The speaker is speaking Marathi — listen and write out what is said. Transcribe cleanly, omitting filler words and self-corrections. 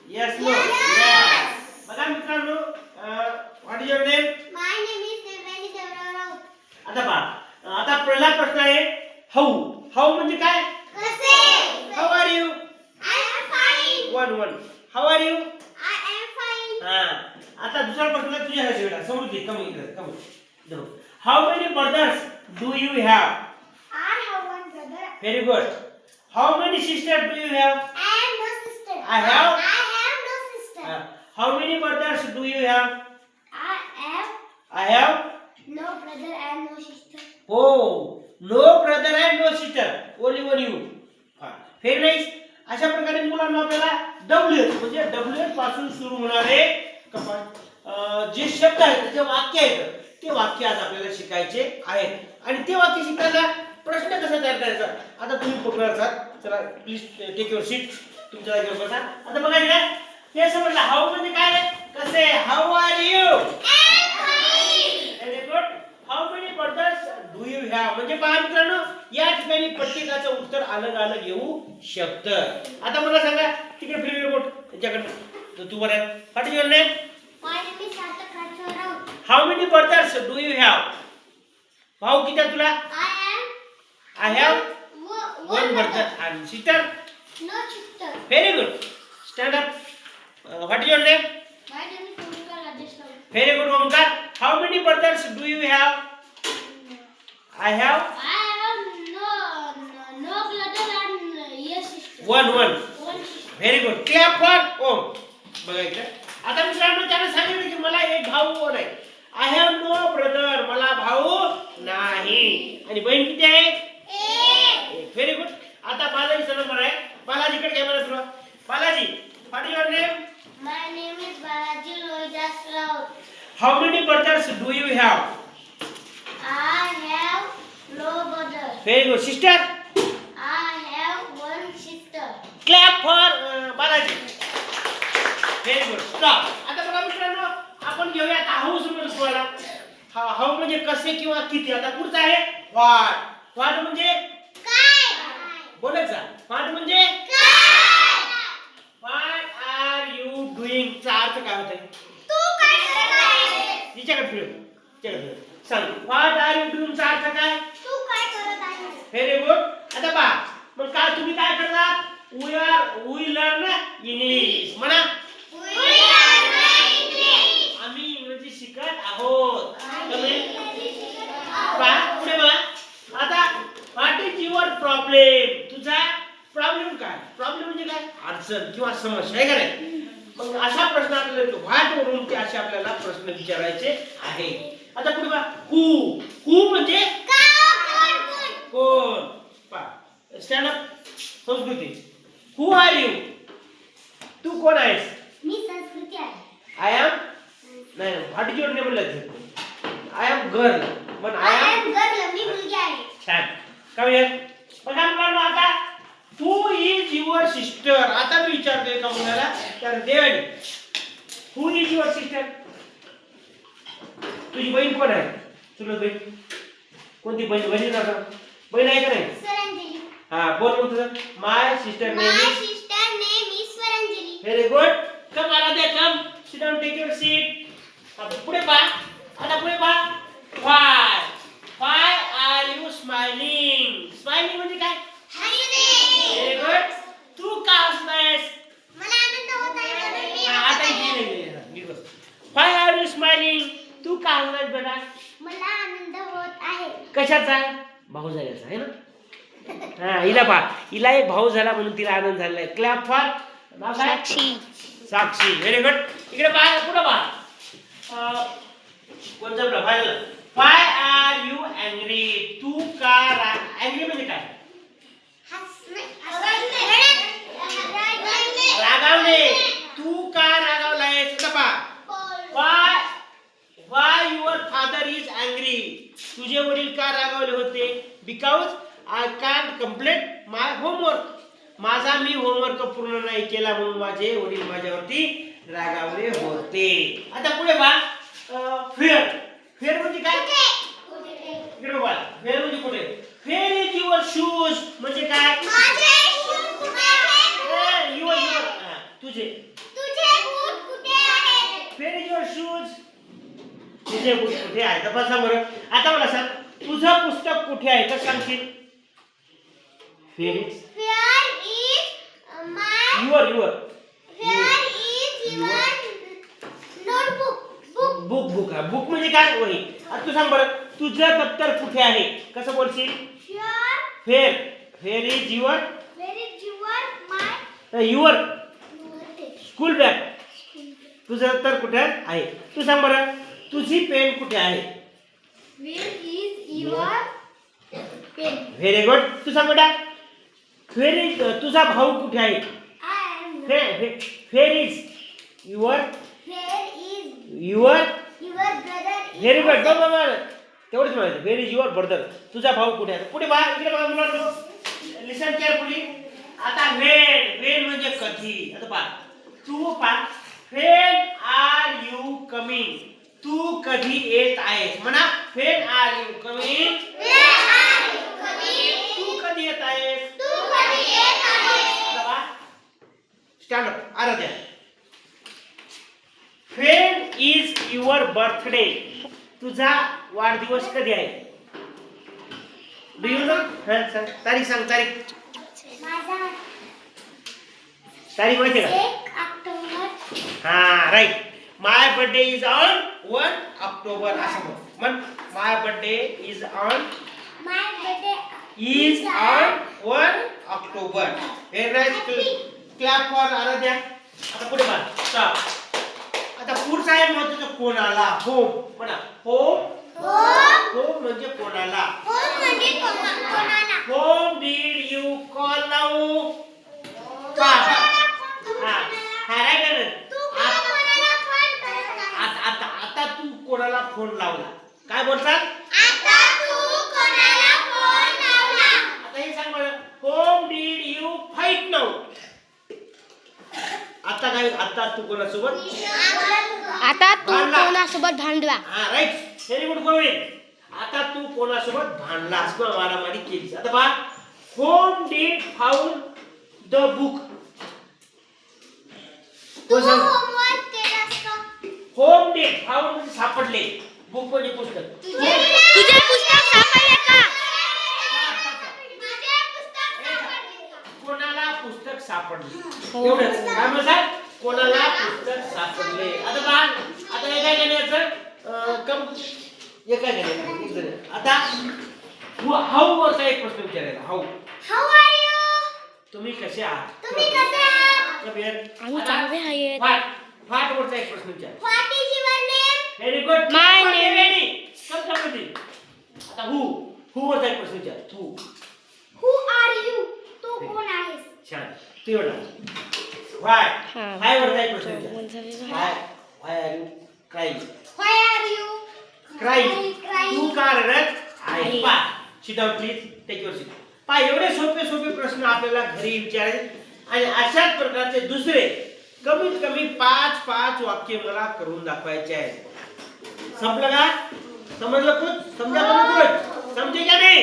Yes, no. Yes. बघा मित्रांनो, what is your name? My name is Devani Devrao. आता पहा, आता पहिला प्रश्न आहे हाऊ. हाऊ म्हणजे काय? कसे? How are you? I am fine. One how are you? I am fine. हा. आता दुसरा प्रश्न आहे तुझ्यासाठी बेटा. समजून कम इकडे. How many brothers do you have? I have one brother. Very good. How many sister do you have? I have no sister. I have- I have no sister. How many brothers do you have? I I have no brother and no sister. हो. No brother and no sister, only one you. Very nice. अशा प्रकारे मुलांना आपल्याला डब्ल्यूएच म्हणजे डब्ल्यूएच पासून सुरू होणारे जे शब्द आहेत जे वाक्य आहेत ते वाक्य आज आपल्याला शिकायचे आहेत. आणि ते वाक्य शिकायला प्रश्न कसा तयार करायचा आता तुम्ही पकडणार आहात. चला प्लीज टेक युअर सीट. तुमच्या जागेवर बसा. आता बघा इकडे ते समजलं. हाऊ म्हणजे काय? कसे? How are you? Very good. How many brothers do you have म्हणजे पहा मित्रांनो, या ठिकाणी प्रत्येकाचं उत्तर अलग अलग येऊ शकतं. आता मला सांगा तिकडे फिरवी रिपोर्ट त्याच्याकडे तू बरं what is your name? My name is Sarthak Rajwarao. How many brothers do you have? भाऊ किती आहे तुला? आय हॅव वन ब्रदर आणि sister. No sister. Very good. Stand up. What is your name? My name is Omkar Rajesh Rao. Very good Omkar. How many brothers do you have? I have I have no brother and yes sister. One One sister. Very good. Clap for ओम. बघा इकडे. आता मित्रांनो त्याने सांगितलं की मला एक भाऊ कोण आहे? आय हॅव नो ब्रदर, मला भाऊ नाही. आणि बहीण किती आहे? एक. Very good. आता बालाजीचा नंबर आहे. बालाजीकडे घ्या मला तुला. Balaji, what is your name? My name is Balaji Lohidas Rao. How many brothers do you have? I have no brother. Very good. Sister? I have one sister. Clap for Balaji. Very good. Stop. आता बघा मित्रांनो आपण घेऊया आता हाऊ समजून तुम्हाला. हाऊ म्हणजे कसे किंवा किती. आता पुढचा आहे व्हॉट. व्हॉट म्हणजे काय? बोलायचा. व्हॉट म्हणजे व्हॉट आर यू डुईंग चा अर्थ काय होतोय? तू काय करत आहेस? तिच्याकडे फिरव. तिच्याकडे फिरव. सांग व्हॉट आर यू डुईंग चा अर्थ काय? तू काय करत आहेस? Very good. आता पहा मग काय तुम्ही काय करता? वी लर्न इंग्लिश म्हणा. We are English. आम्ही इंग्रजी शिकत आहोत. आम्ही पहा पुढे बघा. आता व्हॉट इज युअर प्रॉब्लेम? तुझा प्रॉब्लेम काय? प्रॉब्लेम म्हणजे काय? अडचण किंवा समस्या आहे का नाही? मग अशा प्रश्न आपल्याला येतो. व्हॉट वरून ते असे आपल्याला प्रश्न विचारायचे आहे. आता पुढे बघा. हू म्हणजे कोण? पहा स्टँड अप. संस्कृती. Who are you? तू कोण आहेस? मी संस्कृती आहे. आय एम नाही what is your name? I am girl. पण I am girl. मी मुलगी आहे. छान. करूया. बघा मित्रांनो आता हू इज युअर सिस्टर. आता मी विचारतोय का मुलाला तर देवानी हू इज युअर सिस्टर? तुझी बहीण कोण आहे? तुला बहीण कोणती बहीण? बहीण आहे का नाही? स्वरांजली. हा बोल मग तुझं. My sister My name is. sister name is Swaranjali. Very good. Come आला दे come sit down take your seat. पुढे पहा. आता पुढे पहा. Why are you smiling? Smiling म्हणजे काय? Very good. तू का हसतेस? मला आनंद होत आहे म्हणून मी आता हसत आहे. व्हाय आर यू स्माइलिंग? तू का हसतेस बेटा? मला आनंद होत आहे. कशाचा? भाऊ झाल्याचा आहे ना. हा हिला पहा. हिला एक भाऊ झाला म्हणून तिला आनंद झालाय. Clap for Sakshi. Sakshi. Very good. इकडे पहा. पुढे पहा. कोणता प्रभाव? व्हाय आर यू अँग्री? तू का अँग्री म्हणजे काय? रागावले. तू का रागावलायस? व्हाय युअर फादर इज अँग्री? तुझे वडील का रागावले होते? Because I can't complete my homework. माझा मी होमवर्क पूर्ण नाही केला म्हणून माझे वडील माझ्यावरती रागावले होते. आता पुढे पहा. फेअर. फेअर म्हणजे काय? इकडे बघा. फेअर म्हणजे कुठे? फेअर इज युअर शूज म्हणजे काय? माझे शूज कुठे आहेत? युअर तुझे. Where is your shoes? तुझे बूट कुठे आहे? तर सांग बरं. आता मला सांग, तुझं पुस्तक कुठे आहे? तर सांगशील. Where is my your where is your notebook book आहे. बुक म्हणजे काय? वही. आता तू सांग बरं, तुझं दप्तर कुठे आहे? कसं बोलशील? Where is your my your school bag. तुझं दप्तर कुठे आहे? तू सांग बरं, तुझी पेन कुठे आहे? where is your pen very good. तू सांग बेटा, तुझा भाऊ कुठे आहे? I am where is your where is your your brother very good. बरोबर, तेवढंच म्हणायचं. Where is your brother. तुझा भाऊ कुठे आहे? पुढे बघा, इकडे बघा मुलांनो, लिसन केअरफुली. आता वेन म्हणजे कधी. आता पहा, तू पहा, व्हेन आर यू कमिंग? तू कधी येत आहेस? म्हणा, व्हेन आर यू कमिंग? तू कधी येत आहेस? Stand up, Aaradhya. When is your birthday? तुझा वाढदिवस कधी आहे? Do you know? सांग तारीख, सांग तारीख. तारीख माहिती का? 1 ऑक्टोबर हा, right. My birthday is on 1 October. असं म्हण. My birthday is on my birthday is on 1 October. Very nice. Clap for Aaradhya. आता पुढे बघा. स्टॉप. आता पुढचा आहे महत्त्वाचा, कोणाला? होम. म्हणा, होम म्हणजे कोणाला? Whom did you call now? आता तू कोणाला फोन लावला? काय बोलतात? आता हे सांग बरं, whom did you fight now? आता काय? आता तू कोणासोबत भांडला? हा, राईट. Very good Govind. आता तू कोणासोबत भांडलास किंवा मारामारी केलीस? आता पहा, whom did found the book? Whom did found म्हणजे सापडले, बुक म्हणजे पुस्तक. तुझे पुस्तक सापडले का? कोणाला पुस्तक सापडले? एवढंच. काय म्हणतात? कोणाला पुस्तक सापडले. आता पहा, आता हे काय करायचं? हे काय करायचं? आता हाऊ वरचा एक प्रश्न विचारायचा. हाऊ तुम्ही कसे आहात? आम्ही चांगले आहेत. फाट वरचा एक प्रश्न विचार. Very good. My name आता हू वरचा एक प्रश्न विचार. Who are you? तू कोण आहेस? छान. तू एवढा. वाय वरचा एक प्रश्न विचार. Why are you crying? Why are you crying. crying? तू का रडत आहे? पा sit down please. Take your seat. पा एवढे सोपे प्रश्न आपल्याला घरी विचारायचे आणि अशाच प्रकारचे दुसरे कमीत कमी 5 वाक्य मला करून दाखवायचे आहेत. संपलं का? समजलं? कुछ समजा? समजे का नाही?